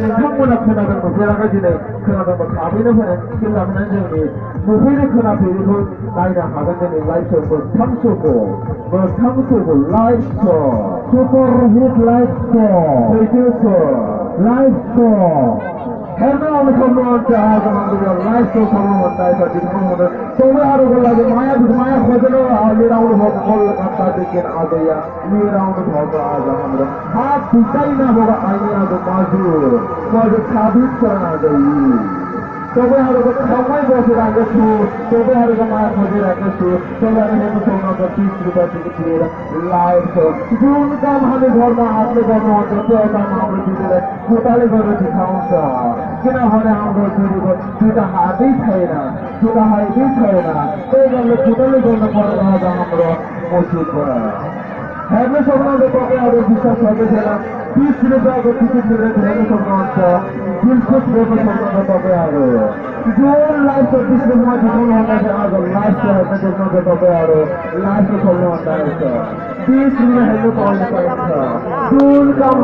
창문아 खोनादों नुफेराखै खोनादोंबा थाबैनो फैनानै टिकेट लाबोनानै जोंनि नुफेरै खोनाफेरैखौ नायनो हागोन दिनै लाइभ श' मोगथां श'खौ लाइभ श' सुपार हिट लाइभ श' सैथो श' लाइभ श' हेर्न आउने सक्नुहुन्छ आज हाम्रो लाइभ श' सम्म भन्दा बिथांमोन तपाईँहरूको लागि माया खोजेर लिएर आउनु भएको कोलकातादेखि आज यहाँ लिएर आउनु भएको आज हाम्रो हात भित्रै नभएको आइने आज मजु साबित गर्न आज तपाईँहरूको ठाउँमै बसिरहेको छु तपाईँहरूको माया खोजिरहेको छु तपाईँहरू हेर्नु सक्नुहुन्छ 30 रुपियाँ टिकट लिएर लाइभ श' जुन काम हामी घरमा हातले गर्नुहुन्छ त्यो काम हाम्रो दिदीलाई खुट्टाले गरेर देखाउँछ किनभने हाम्रो दिदीको दुईटा हातै छैन खुट्टा हातै छैन त्यही कारणले खुट्टाले गर्नु पर्ने आज हाम्रो मस्जिदबाट हेर्नु सक्नुहुन्छ तपाईँहरू विश्वास गर्दैछन् 30 रुपियाँको टिकट लिएर हेर्नु सक्नुहुन्छ दिलखुस गर्नु सक्नुहुन्छ तपाईँहरू जुन लाइभ श' 30 रुपियाँमा देखाउनुभन्दा चाहिँ आज लाइभ श' हेर्न देख्नुहुन्छ तपाईँहरू लाइभ श' खोल्नु भन्दा 30 रुपियाँ हेर्नु पाउनु पाइन्छ जुन काम